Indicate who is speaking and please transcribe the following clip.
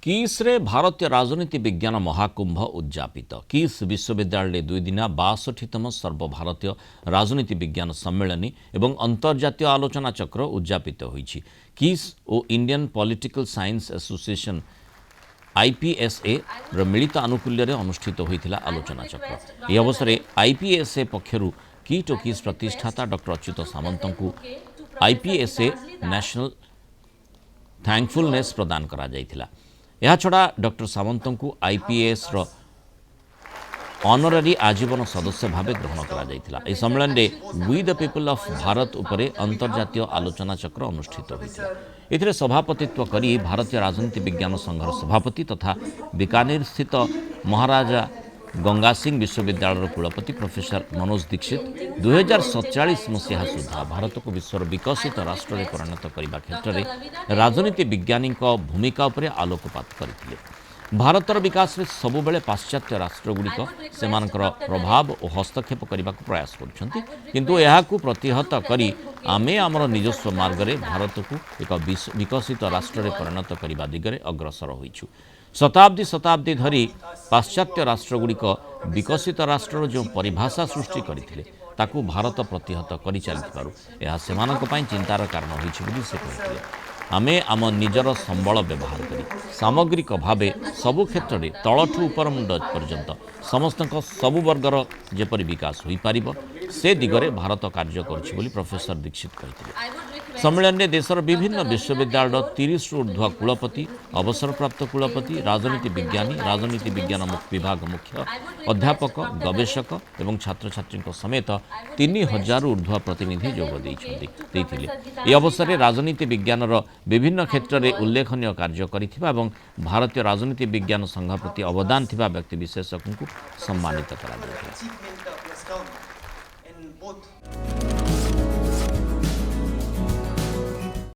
Speaker 1: किस्रे भारतीय राजनीति विज्ञान महाकुंभ उद्यापित किस विश्वविद्यालय 2 दिना 62तम सर्वभारतीय राजनीति विज्ञान सम्मेलनी एवं अंतर्जातीय आलोचना चक्र उद्यापित होईछि। किस और इंडियन पॉलिटिकल साइंस एसोसिएशन आईपीएसए र मिलित आनुकूल्य अनुष्ठित होइथिला आलोचना चक्र। यह अवसर में आईपीएसए पक्षरु किट और किस प्रतिष्ठाता डॉक्टर अच्युत सामंत को आईपीएसए नेशनल थैंकफुलनेस प्रदान करा जायथिला। यह छड़ा डॉक्टर सामंत को आईपीएस रो ऑनररी आजीवन सदस्य भाव ग्रहण करा जायथिला। एही सम्मेलन में we the people of Bharat उपरे अंतर्जातीय आलोचना चक्र अनुष्ठित होइथिला। एथिरे सभापतित्व करी भारतीय राजनीति विज्ञान संघर सभापति तथा बीकानेर स्थित महाराजा गंगा सिंह विश्वविद्यालय कुलपति प्रोफेसर मनोज दीक्षित 2047 मसीहा सुधा भारत को विश्वर विकसित राष्ट्र में परिणत करने क्षेत्र में राजनीति वैज्ञानिक भूमिका उपरे आलोकपात करथिले। भारतर विकास में सबुबले पाश्चात्य राष्ट्रगुड़िक सेमानकर प्रभाव और हस्तक्षेप करने को प्रयास करछन्ति, किंतु एहाकु प्रतिहत करी आमे आमर निजस्व मार्ग में भारत को एक विकसित राष्ट्र में परिणत करने दिगरे अग्रसर होइछु। शताब्दी शताब्दी धरी पाश्चात्य राष्ट्रगुड़िक विकसित राष्ट्र जो परिभाषा सृष्टि करथिले ताकू भारत प्रतिहत करि चलिथिबारु एहा सेमानक पई चिंतार कारण होइछि बोली से कहिथिले। आमे आम निजर संबल व्यवहार करी सामग्रिक भावे सबु क्षेत्र में तलठू उपर मुंड पर्यंत समस्त सबु वर्गर जेपरि विकास होई पारिबो से दिगरे भारत कार्य करुछि बोली प्रोफेसर दीक्षित कहिथिले। सम्मेलन में देशर विभिन्न विश्वविद्यालय 30 रु ऊर्ध्व कुलपति, अवसरप्राप्त कुलपति, राजनीति विज्ञानी, राजनीति विज्ञान विभाग मुख्य, अध्यापक, गवेषक एवं छात्र छात्री समेत 3000 ऊर्ध्व प्रतिनिधि जोग देइथिले। ए अवसर में राजनीति विज्ञान विभिन्न क्षेत्र में उल्लेखनीय कार्य करिथिबा एवं भारतीय राजनीति विज्ञान संघ प्रति अवदान थिबा व्यक्ति विशेषज्ञों को सम्मानित करा जायथिला।